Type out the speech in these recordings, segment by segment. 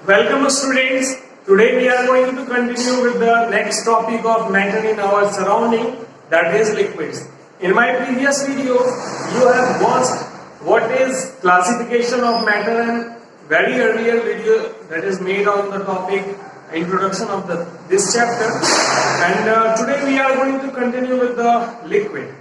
Welcome students. Today we are going to continue with the next topic of matter in our surrounding, that is liquids. In my previous video, you have watched what is classification of matter and very earlier video that is made on the topic introduction of this chapter. And today we are going to continue with the liquid.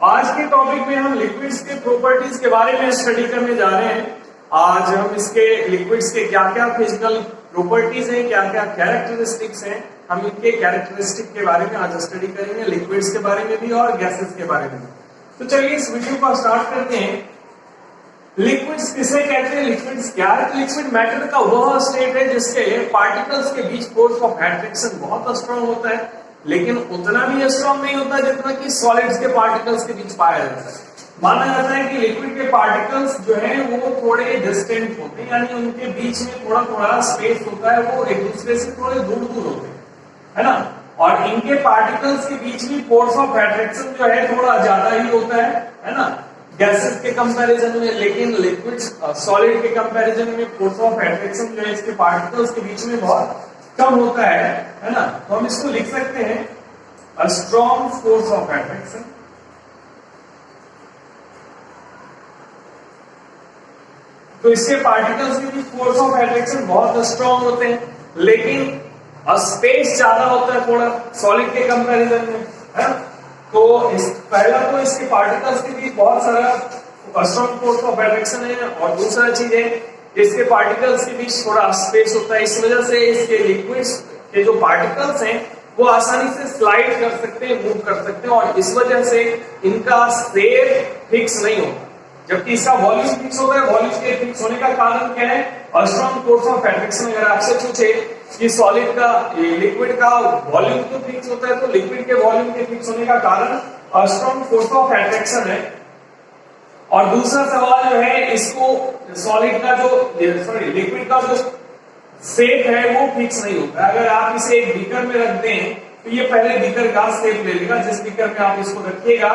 आज के topic में हम liquids के properties के बारे में study करने जा रहे हैं। आज हम इसके लिक्विड्स के क्या क्या फिजिकल प्रॉपर्टीज हैं, क्या क्या कैरेक्टरिस्टिक्स हैं, हम इनके कैरेक्टरिस्टिक के बारे में आज स्टडी करेंगे, लिक्विड्स के बारे में भी और गैसेस के बारे में। तो चलिए इस वीडियो को स्टार्ट करते हैं। लिक्विड्स किसे कहते हैं, लिक्विड्स क्या है? तो लिक्विड मैटर का वह स्टेट है जिसके पार्टिकल्स के बीच फोर्स ऑफ अट्रैक्शन बहुत स्ट्रांग होता है, लेकिन उतना भी स्ट्रांग नहीं होता जितना कि सॉलिड्स के पार्टिकल्स के बीच पाया जाता है। माना जाता है कि लिक्विड के पार्टिकल्स जो है वो थोड़े डिस्टेंट होते हैं, यानी उनके बीच में थोड़ा थोड़ा स्पेस होता है, वो एक दूसरे से थोड़े दूर दूर होते हैं, है ना। और इनके पार्टिकल्स के बीच में फोर्स ऑफ अट्रैक्शन जो है थोड़ा ज्यादा ही होता है ना, गैसेस के कंपैरिजन में। लेकिन लिक्विड सॉलिड के कंपैरिजन में फोर्स ऑफ अट्रैक्शन जो है इसके पार्टिकल्स के बीच में बहुत कम होता है ना। तो हम इसको लिख सकते हैं a strong force of attraction. तो इसके पार्टिकल्स के बीच फोर्स ऑफ अट्रैक्शन बहुत स्ट्रॉन्ग होते हैं, लेकिन स्पेस ज्यादा होता है थोड़ा सॉलिड के कंपैरिजन में, है। तो पहला तो इसके पार्टिकल्स के बीच बहुत सारा स्ट्रॉन्ग फोर्स ऑफ अट्रैक्शन है, और दूसरा चीज है इसके पार्टिकल्स के बीच थोड़ा स्पेस होता है। इस वजह से इसके लिक्विड्स के जो पार्टिकल्स हैं वो आसानी से स्लाइड कर सकते हैं, मूव कर सकते हैं, और इस वजह से इनका शेप फिक्स नहीं होता, जबकि इसका वॉल्यूम फिक्स होता है। वॉल्यूम के फिक्स होने का कारण क्या है? Strong force of attraction. अगर आपसे पूछे कि सॉलिड का लिक्विड का वॉल्यूम क्यों फिक्स होता है, तो लिक्विड के वॉल्यूम के फिक्स होने का कारण स्ट्रॉन्ग फोर्स ऑफ अट्रैक्शन है। और दूसरा सवाल जो है, इसको सॉलिड का जो लिक्विड का जो शेप है वो फिक्स नहीं होता। अगर आप इसे एक बीकर में रख दें तो ये पहले बीकर का शेप ले लेगा, जिस बीकर में आप इसको रखिएगा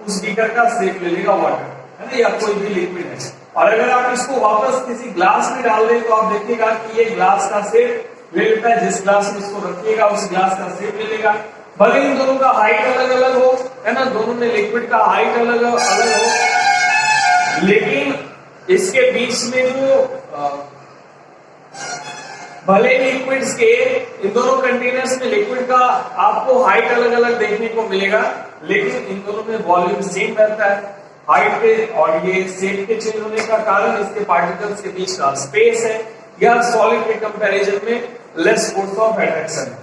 उस बीकर का शेप ले लेगा वाटर, है ना, या कोई भी लिक्विड है। और अगर आप इसको वापस किसी ग्लास में डाल दें तो आप देखिएगा कि ये ग्लास का शेप ले लेता है, जिस ग्लास में इसको रखिएगा उस ग्लास का शेप ले लेगा। भले इन दोनों का हाइट अलग अलग हो, है ना, दोनों में लिक्विड का हाइट अलग अलग हो, लेकिन इसके बीच में जो भले लिक्विड्स के इन दोनों कंटेनर्स में लिक्विड का आपको हाइट अलग अलग देखने को मिलेगा, लेकिन इन दोनों में वॉल्यूम सेम रहता है। हाइट पे और ये शेप के चेंज होने का कारण इसके पार्टिकल्स के बीच का स्पेस है, या सॉलिड के कंपैरिजन में लेस फोर्स ऑफ अट्रैक्शन है।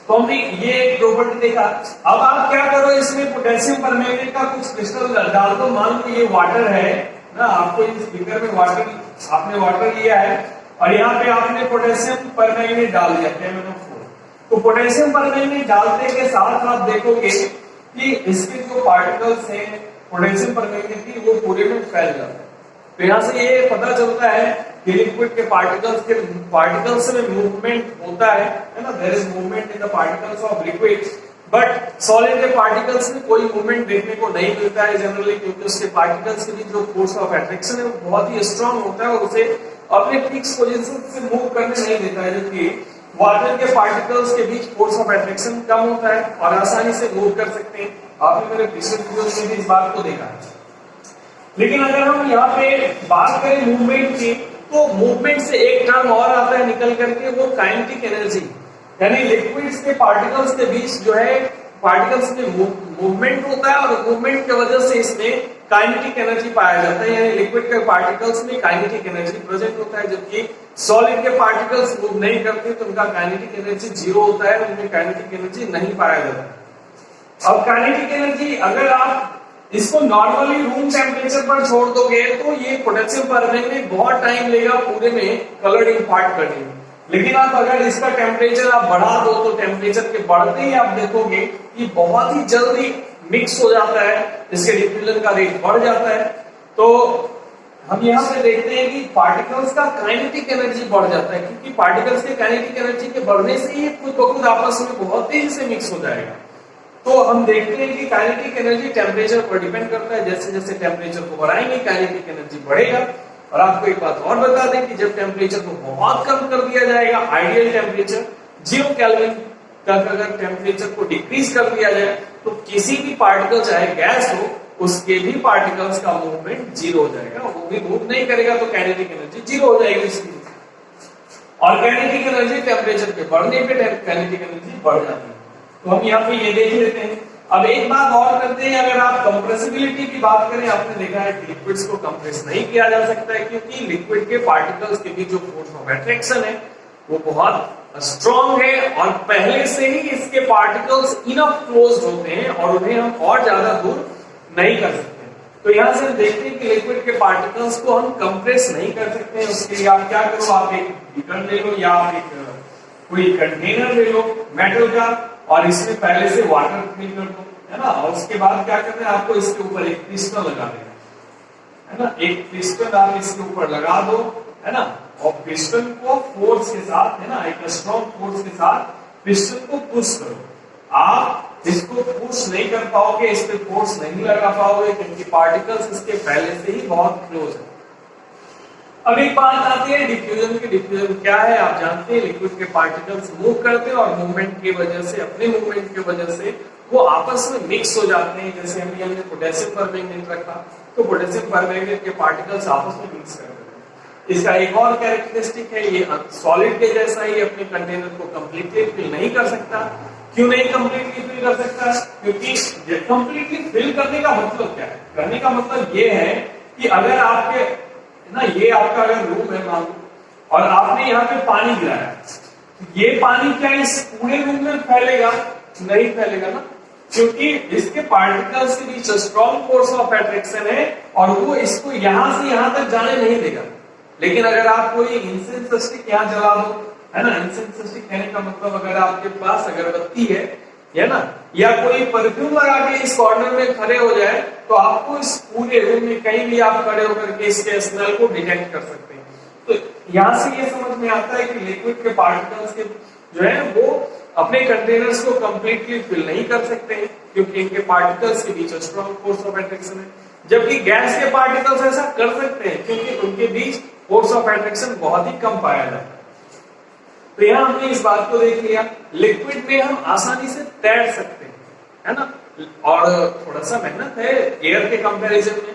तो हमने ये एक प्रॉपर्टी देखा। अब आप क्या करो, इसमें पोटेशियम परमैंगनेट का कुछ क्रिस्टल डाल दो। मान लो ये वाटर है ना, आपको इस बीकर में आपने वाटर लिया है और यहाँ पे आपने पोटेशियम परमैंगनेट डाल दिया KMnO4। तो पोटेशियम परमैंगनेट डालने के साथ आप देखोगे कि इसके जो पार्टिकल्स हैं पोटेशियम परमैंगनेट की वो पूरे में फैल जाता है। तो यहाँ से ये पता चलता है कि लिक्विड के पार्टिकल्स में मूवमेंट होता है ना, there is movement in the particles of liquid. But solid के पार्टिकल्स में कोई मूवमेंट देखने को नहीं मिलता है जनरली, क्योंकि उसके पार्टिकल्स के बीच जो फोर्स ऑफ अट्रैक्शन है वो बहुत ही स्ट्रांग होता है और उसे अपने फिक्स पोजीशन से मूव करने नहीं देता है, जबकि वाटर के पार्टिकल्स के बीच फोर्स ऑफ अट्रैक्शन कम होता है और आसानी से मूव कर सकते हैं। आपने मेरे पिछले वीडियोस में भी इस बात को देखा है। लेकिन अगर हम यहाँ पे बात करें मूवमेंट की, तो मूवमेंट से एक टर्म और आता है निकल करके, वो काइनेटिक एनर्जी। यानी लिक्विड्स के पार्टिकल्स के बीच जो है पार्टिकल्स में मूवमेंट होता है, और मूवमेंट की वजह से इसमें काइनेटिक एनर्जी पाया जाता है। यानी लिक्विड के पार्टिकल्स में काइनेटिक एनर्जी प्रेजेंट होता है, जबकि सॉलिड के पार्टिकल्स मूव नहीं करते तो उनका काइनेटिक एनर्जी जीरो होता है, उनमें काइनेटिक एनर्जी नहीं पाया जाता है। अब काइनेटिक एनर्जी अगर आप इसको नॉर्मली रूम टेम्परेचर पर छोड़ दोगे तो ये पोटेशियम परमैंगनेट बहुत टाइम लेगा पूरे में कलर इम्पार्ट करने में। लेकिन आप अगर इसका टेम्परेचर आप बढ़ा दो तो टेम्परेचर के बढ़ते ही आप देखोगे कि बहुत ही जल्दी मिक्स हो जाता है, इसके डिफ्यूजन का रेट बढ़ जाता है। तो हम यहाँ पे देखते हैं कि पार्टिकल्स का काइनेटिक एनर्जी बढ़ जाता है, क्योंकि पार्टिकल्स के काइनेटिक एनर्जी के बढ़ने से ही खुद ब खुद आपस में बहुत तेजी से मिक्स हो जाएगा। तो हम देखते हैं कि काइनेटिक एनर्जी टेम्परेचर पर डिपेंड करता है। जैसे जैसे टेम्परेचर को बढ़ाएंगे काइनेटिक एनर्जी बढ़ेगा, और आपको एक बात और बता दें कि जब टेम्परेचर को बहुत कम कर दिया जाएगा, आइडियल टेम्परेचर 0 केल्विन तक अगर टेम्परेचर को डिक्रीज कर दिया जाए, तो किसी भी पार्टिकल चाहे गैस हो, उसके भी पार्टिकल्स का मूवमेंट 0 हो जाएगा, वो भी मूव नहीं करेगा, तो काइनेटिक एनर्जी 0 हो जाएगी उसकी। और काइनेटिक एनर्जी टेम्परेचर के बढ़ने पे काइनेटिक एनर्जी बढ़ जाती है। तो हम यहाँ पे ये देख लेते हैं। अब एक बात और करते हैं, अगर आप कंप्रेसिबिलिटी की बात करें, आपने देखा है कि लिक्विड्स को कंप्रेस नहीं किया जा सकता है, क्योंकि लिक्विड के पार्टिकल्स के बीच जो फोर्स ऑफ अट्रैक्शन है वो बहुत स्ट्रॉन्ग है, और पहले से ही इसके पार्टिकल्स इनफ क्लोज्ड होते हैं और उन्हें हम और ज्यादा दूर नहीं कर सकते। तो यहां से हम देखते हैं कि लिक्विड के पार्टिकल्स को हम कंप्रेस नहीं कर सकते हैं। उसके लिए आप क्या करो, आप एक बीकर ले लो या आप एक कोई कंटेनर ले लो मेटल का, और इसमें पहले से वाटर फिल कर दो, है ना। और उसके बाद क्या करना है, आपको इसके ऊपर एक पिस्टन लगा देना है ना। एक पिस्टन आप इसके ऊपर लगा दो, है ना, और पिस्टन को फोर्स के साथ, है ना, एक स्ट्रॉन्ग फोर्स के साथ पिस्टन को पुश करो। आप इसको पुश नहीं कर पाओगे, इस पे फोर्स नहीं लगा पाओगे, क्योंकि पार्टिकल्स इसके पहले से ही बहुत क्लोज है। अब एक बात आती है डिफ्यूजन की। डिफ्यूजन क्या है, आप जानते हैं, लिक्विड के पार्टिकल्स मूव करते हैं और मूवमेंट की वजह से, अपने मूवमेंट की वजह से वो आपस में मिक्स हो जाते हैं। जैसे हमने पोटेशियम परमैंगनेट रखा, तो पोटेशियम परमैंगनेट के पार्टिकल्स आपस में मिक्स करते हैं। इसका एक और कैरेक्टरिस्टिक है, ये सॉलिड के जैसा ही अपने कंटेनर को कंप्लीटली फिल नहीं कर सकता। क्यों नहीं कंप्लीटली फिल कर सकता? क्योंकि कंप्लीटली फिल करने का मतलब क्या है? करने का मतलब ये है कि अगर आपके ना, ये आपका अगर रूम है मान लो, और आपने यहाँ पे पानी गिराया, तो ये पानी क्या इस पूरे रूम में फैलेगा? नहीं फैलेगा ना, क्योंकि इसके पार्टिकल्स के बीच स्ट्रॉन्ग फोर्स ऑफ अट्रैक्शन है और वो इसको यहां से यहां तक जाने नहीं देगा। लेकिन अगर आप कोई इंसेंस स्टिक यहाँ जला दो, है ना, इंसेंस स्टिक कहने का मतलब अगर आपके पास अगरबत्ती है ना, या कोई परफ्यूम लगा के इस कॉर्नर में खड़े हो जाए, तो आपको इस पूरे रूम में कहीं भी आप खड़े होकर के इसके स्मेल को डिटेक्ट कर सकते हैं। तो यहां से ये समझ में आता है कि लिक्विड के पार्टिकल्स के जो है वो अपने कंटेनर्स को कंप्लीटली फिल नहीं कर सकते हैं, क्योंकि इनके पार्टिकल्स के बीच स्ट्रॉन्ग फोर्स ऑफ अट्रैक्शन है। जबकि गैस के पार्टिकल्स ऐसा कर सकते हैं, क्योंकि उनके बीच फोर्स ऑफ अट्रैक्शन बहुत ही कम पाया जाता है। तो यहां हमने इस बात को देख लिया, लिक्विड में हम आसानी से तैर सकते हैं, है ना, और थोड़ा सा मेहनत है एयर के कंपैरिजन में।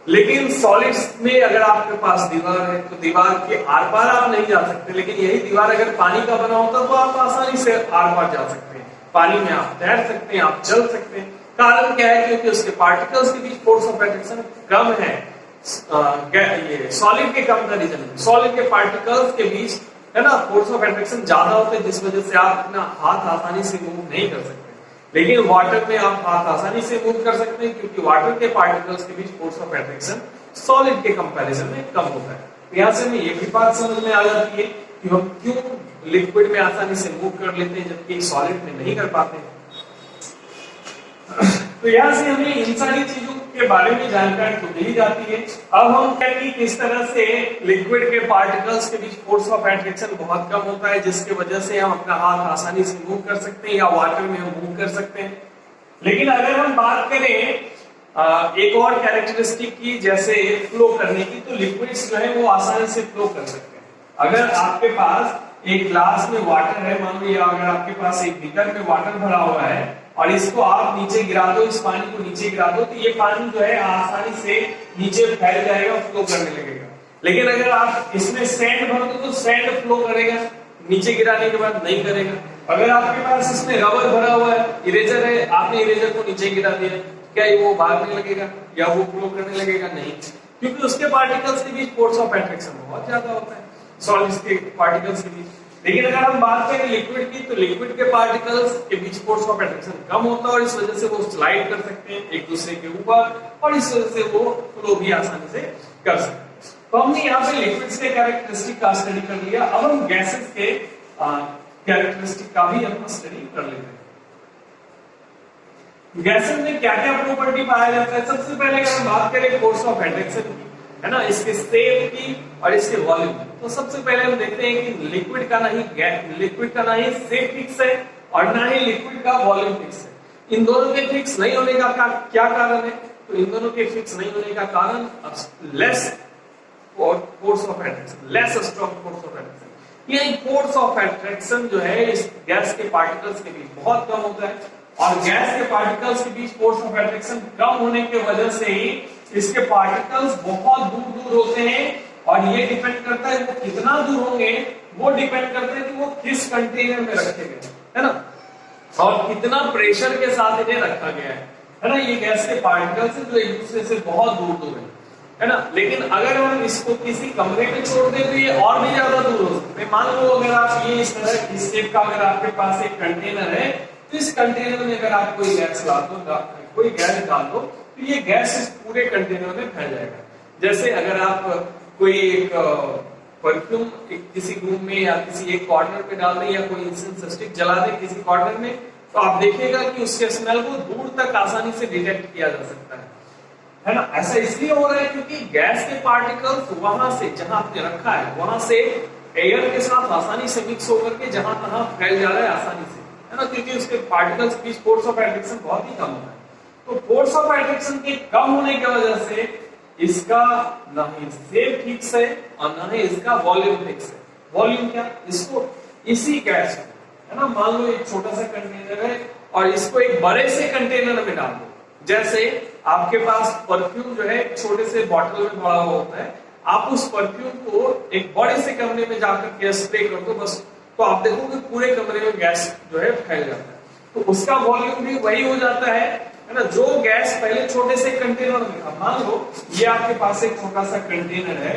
लेकिन सॉलिड्स में अगर आपके पास दीवार है, तो दीवार के आर पार आप नहीं जा सकते। लेकिन यही दीवार अगर पानी का बना होता तो आप आसानी से आर पार जा सकते हैं, पानी में आप तैर सकते हैं, आप चल सकते हैं। कारण क्या है? क्योंकि उसके पार्टिकल्स के बीच फोर्स ऑफ अट्रैक्शन कम है। ये सॉलिड के कंपैरिजन में सॉलिड के पार्टिकल्स के बीच, है ना, फोर्स ऑफ अट्रैक्शन ज्यादा होते हैं, जिस वजह से आप अपना हाथ आसानी से मूव नहीं कर सकते। लेकिन वाटर में आप हाथ आसानी से मूव कर सकते हैं, क्योंकि वाटर के पार्टिकल्स के बीच फोर्स ऑफ अट्रैक्शन सॉलिड के कंपैरिजन में कम होता है। तो यहां से हमें ये भी बात समझ में आ जाती है कि हम क्यों लिक्विड में आसानी से मूव कर लेते हैं, जबकि सॉलिड में नहीं कर पाते हैं। तो यहां से हमें इन सारी चीजों के बारे में जानकारी तो दी जाती है। अब हम क्या कि किस तरह से लिक्विड के पार्टिकल्स के बीच फोर्स ऑफ अट्रैक्शन बहुत कम होता है, जिसकी वजह से हम अपना हाथ आसानी से मूव कर सकते हैं या वाटर में हम मूव कर सकते हैं। लेकिन अगर हम बात करें एक और कैरेक्टरिस्टिक की, जैसे फ्लो करने की, तो लिक्विड्स जो है वो आसानी से फ्लो कर सकते हैं। अगर आपके पास एक ग्लास में वाटर है, मान लो, या अगर आपके पास एक बीकर में वाटर भरा हुआ है और इसको आप नीचे गिरा दो, इस पानी को नीचे गिरा दो, तो ये पानी जो है आसानी से नीचे फैल जाएगा, फ्लो करने लगेगा। लेकिन अगर आप इसमें सैंड भर दो तो सैंड फ्लो करेगा, नीचे गिराने के बाद नहीं करेगा। अगर आपके पास इसमें रबर भरा हुआ है, इरेजर है, आपने इरेजर को नीचे गिरा दिया, क्या वो भागने लगेगा या वो फ्लो करने लगेगा? नहीं, क्योंकि उसके पार्टिकल्स के बीच फोर्स ऑफ अट्रैक्शन बहुत ज्यादा होता है सॉलिड्स के पार्टिकल्स के बीच। लेकिन अगर हम बात करें लिक्विड की, तो लिक्विड के पार्टिकल्स के बीच फोर्स ऑफ अट्रैक्शन कम होता है और इस वजह से वो स्लाइड कर सकते हैं एक दूसरे के ऊपर, और इस वजह से वो फ्लो भी आसानी से कर सकते हैं। तो हमने यहाँ पे लिक्विड्स के कैरेक्टरिस्टिक का स्टडी कर लिया। अब हम गैसेस के कैरेक्टरिस्टिक का भी हम स्टडी कर लेते हैं। गैसेस में क्या क्या प्रॉपर्टी पाया जाता है? सबसे पहले अगर हम बात करें फोर्स ऑफ अट्रैक्शन की, है ना, इसके शेप की और इसके वॉल्यूम, तो सबसे पहले हम देखते हैं कि लिक्विड का ना ही शेप फिक्स है और ना ही लिक्विड का वॉल्यूम फिक्स है। इन दोनों के फिक्स नहीं होने का क्या कारण है? तो इन दोनों के फिक्स नहीं होने का कारण less force of attraction, less strong force of attraction. ये फोर्स ऑफ अट्रैक्शन जो है इस गैस के पार्टिकल्स के बीच बहुत कम होता है, और गैस के पार्टिकल्स के बीच फोर्स ऑफ अट्रैक्शन कम होने की वजह से ही इसके पार्टिकल्स बहुत दूर दूर होते हैं, और ये डिपेंड करता है वो कितना दूर होंगे, वो डिपेंड करता है कि वो किस कंटेनर में रखे गए, है ना, और कितना प्रेशर के साथ इन्हें रखा गया है ना। ये गैस के पार्टिकल्स हैं जो एक दूसरे से बहुत दूर दूर है ना। लेकिन अगर हम इसको किसी कमरे में छोड़ दें तो ये और भी ज्यादा दूर हो सकते हैं। मान लो अगर आप ये इस तरह इस शेप का अगर आपके पास एक कंटेनर है, तो इस कंटेनर में अगर आप कोई गैस डाल दो, कोई गैस डाल दो, तो ये गैस इस पूरे कंटेनर में फैल जाएगा। जैसे अगर आप कोई एक परफ्यूम किसी रूम में या किसी एक कॉर्नर पे डाल दें, या कोई इंसेंस स्टिक जला दें किसी कॉर्नर में, तो आप देखिएगा कि उसके स्मेल को दूर तक आसानी से डिटेक्ट किया जा सकता है ना। ऐसा इसलिए हो रहा है क्योंकि गैस के पार्टिकल्स वहां से जहां आपने रखा है वहां से एयर के साथ आसानी से मिक्स होकर के जहां तहां फैल जा रहा है आसानी से, है ना, क्योंकि उसके पार्टिकल्स के बीच फोर्स ऑफ अट्रैक्शन बहुत ही कम होता है। तो फोर्स ऑफ अट्रैक्शन के कम होने की वजह से इसका ना ही शेप ठीक से और ना ही इसका वॉल्यूम फिक्स है। वॉल्यूम क्या, इसको इसी गैस को, है ना, मान लो एक छोटा सा कंटेनर है और इसको एक बड़े से कंटेनर में डाल दो। जैसे आपके पास परफ्यूम जो है छोटे से बॉटल में भरा हुआ होता है, आप उस परफ्यूम को एक बड़े से कमरे में जाकर के स्प्रे कर दो बस, तो आप देखोगे पूरे कमरे में गैस जो है फैल जाता है। तो उसका वॉल्यूम भी वही हो जाता है ना, जो गैस पहले छोटे से कंटेनर में था। मान लो ये आपके पास एक छोटा सा कंटेनर है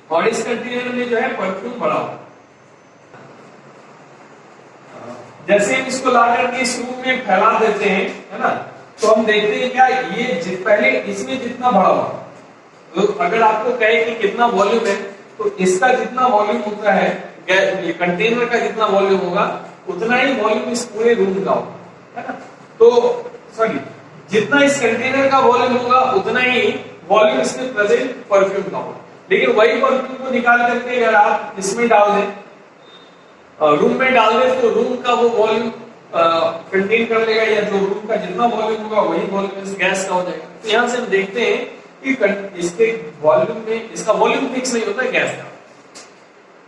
और इस कंटेनर में जो है परफ्यूम भरा हुआ, जैसे हम इसको ला करके इस रूम में फैला देते हैं, है ना, तो हम देखते हैं क्या ये पहले इसमें जितना भरा हुआ, तो अगर आपको कहे कि कितना वॉल्यूम है, तो इसका जितना वॉल्यूम होता है, ये कंटेनर का जितना वॉल्यूम होगा उतना ही वॉल्यूम इस पूरे रूम का होगा, है ना। तो सॉरी, जितना इस कंटेनर का वॉल्यूम होगा उतना ही वॉल्यूम इसमें प्रेजेंट परफ्यूम का होगा। लेकिन वही परफ्यूम को निकाल करके अगर आप इसमें डाल दें, रूम में डाल दें, तो रूम का वो वॉल्यूम कंटेन कर लेगा, या जो रूम का जितना वॉल्यूम होगा वही वॉल्यूम इस गैस का हो जाएगा। तो यहाँ से हम देखते हैं कि इसके वॉल्यूम में इसका वॉल्यूम फिक्स नहीं होता है गैस का।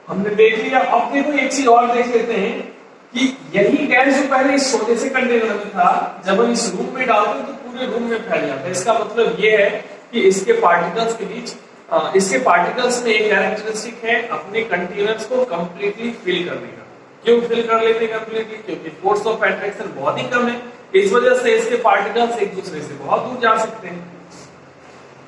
हमने देख लिया। अब देखो एक चीज और देख लेते हैं कि यही गैस जो पहले इस छोटे से कंटेनर में था, जब हम इस रूम में डालते हैं तो पूरे रूम में फैल जाता है। इसका मतलब ये है कि इसके पार्टिकल्स के बीच इसके पार्टिकल्स में एक कैरेक्टरिस्टिक है अपने कंटेनर्स को कंप्लीटली फिल करने का। क्यों फिल कर लेते हैं कंप्लीटली? क्योंकि फोर्स ऑफ अट्रैक्शन बहुत ही कम है, इस वजह से इसके पार्टिकल्स एक दूसरे से बहुत दूर जा सकते हैं।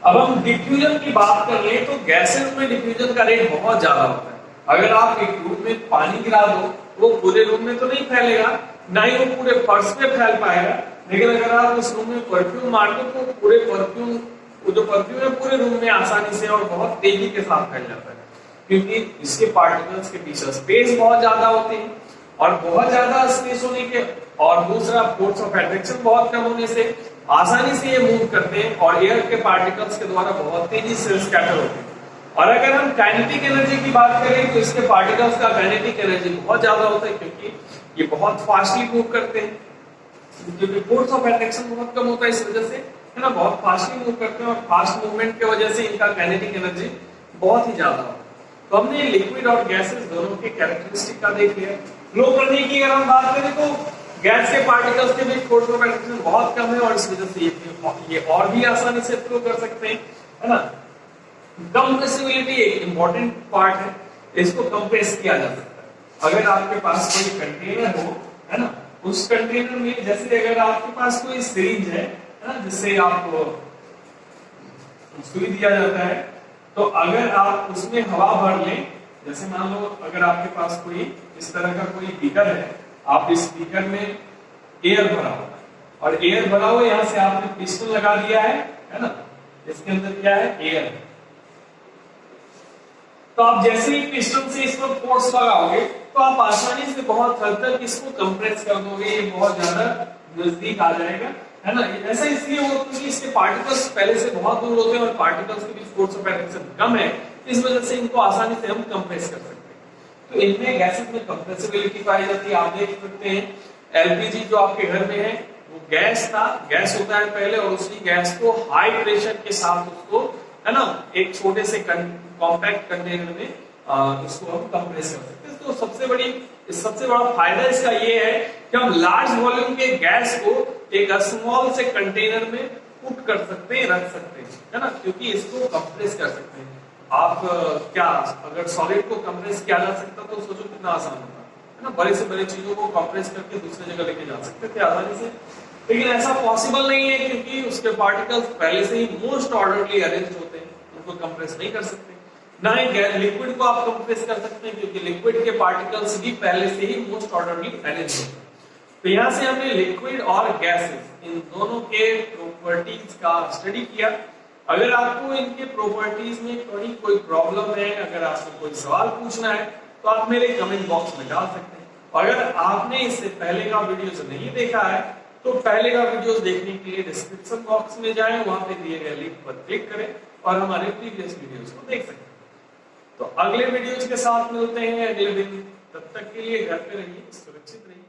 अब हम डिफ्यूजन की बात कर ले तो गैसेस में डिफ्यूजन का रेट बहुत ज्यादा होता है। अगर आप एक रूम में पानी गिरा दो, वो पूरे रूम में तो नहीं फैलेगा, ना ही वो पूरे फर्श पे फैल पाएगा, लेकिन अगर आप उस रूम में परफ्यूम मार दो तो पूरे परफ्यूम, वो जो परफ्यूम है पूरे रूम में आसानी से और बहुत तेजी के साथ फैल जाता है, क्योंकि इसके पार्टिकल्स के पीछे स्पेस बहुत ज्यादा होते हैं, और बहुत ज्यादा स्पेस होने के और दूसरा फोर्स ऑफ अट्रैक्शन बहुत कम होने से आसानी से ये मूव करते हैं और एयर के पार्टिकल्स के द्वारा बहुत तेजी से स्कैटर होते हैं। और अगर हम काइनेटिक एनर्जी की बात करें तो इसके पार्टिकल्स का काइनेटिक एनर्जी बहुत ज्यादा होता है, क्योंकि ये बहुत फास्टली मूव करते हैं, क्योंकि फोर्स ऑफ अट्रैक्शन बहुत कम होता है, इस वजह से, है ना, बहुत फास्टली मूव करते हैं और फास्ट मूवमेंट की वजह से इनका काइनेटिक एनर्जी बहुत ही ज्यादा होता है। तो हमने लिक्विड और गैसेस दोनों के कैरेक्टरिस्टिक का देख लिया। फ्लो करने की अगर हम बात करें तो गैस के पार्टिकल्स के बीच फोर्स ऑफ अट्रैक्शन बहुत कम है और इस वजह से ये और भी आसानी से फ्लो कर सकते हैं, है ना। कंप्रेसिबिलिटी एक इंपॉर्टेंट पार्ट है, इसको कंप्रेस किया जा सकता है। अगर आपके पास कोई कंटेनर हो, है ना, उस कंटेनर में जैसे अगर आपके पास कोई सिरिंज है ना, जिससे आपको सुई दिया जाता है, तो अगर आप उसमें हवा भर लें, जैसे मान लो अगर आपके पास कोई इस तरह का कोई बीकर है, आप इस बीकर में एयर भरा हुआ और एयर भरा हुआ, यहां से आपने पिस्टन लगा दिया है ना, इसके अंदर क्या है, एयर। तो आप जैसे ही पिस्टन से इस पर फोर्स लगाओगे तो आप आसानी से बहुत हद तक इसको कंप्रेस कर दोगे, ये बहुत ज्यादा नजदीक आ जाएगा, है ना। ऐसा इसलिए हो क्योंकि इसके पार्टिकल्स पहले से बहुत दूर होते हैं और पार्टिकल्स के बीच फोर्स ऑफ अट्रैक्शन कम है, इस वजह से इनको आसानी से हम कंप्रेस कर सकते हैं। तो इनमें गैसेस में कंप्रेसिबिलिटी पाई जाती है। आप देख सकते हैं एलपीजी जो आपके घर में है वो गैस था, गैस होता है पहले, और उसी गैस को हाई प्रेशर के साथ उसको है ना, एक छोटे से कॉम्पैक्ट कंटेनर में इसको हम कंप्रेस कर सकते हैं। तो सबसे बड़ा फायदा इसका ये है कि हम लार्ज वॉल्यूम के गैस को एक स्मॉल से कंटेनर में पुट कर सकते हैं, रख सकते हैं, है ना, क्योंकि इसको कंप्रेस कर सकते हैं। आप क्या अगर सॉलिड को कंप्रेस किया जा सकता तो सोचो कितना आसान होता है ना, बड़े से बड़े चीजों को कंप्रेस करके दूसरी जगह लेके जा सकते थे आसानी से, लेकिन ऐसा पॉसिबल नहीं है क्योंकि उसके पार्टिकल्स पहले से ही मोस्ट ऑर्डरली अरेंज होते हैं, उनको कंप्रेस नहीं कर सकते। ना ही लिक्विड को आप कंप्रेस कर सकते हैं क्योंकि लिक्विड के पार्टिकल्स भी पहले से ही मोस्ट ऑर्डरली अरेंज होते हैं। तो यहां से हमने लिक्विड और गैसेस इन दोनों के प्रॉपर्टीज का स्टडी किया। अगर आपको इनके प्रॉपर्टीज में कोई प्रॉब्लम है, अगर आपको कोई सवाल पूछना है तो आप मेरे कमेंट बॉक्स में डाल सकते हैं। अगर आपने इससे पहले का वीडियोस नहीं देखा है तो पहले का वीडियोस देखने के लिए डिस्क्रिप्शन बॉक्स में जाएं, वहां पे दिए गए लिंक पर क्लिक करें और हमारे प्रीवियस वीडियोस को देख सकते हैं। तो अगले वीडियोस के साथ मिलते हैं अगले दिन, तब तक के लिए घर पे रहिए, सुरक्षित रहिए।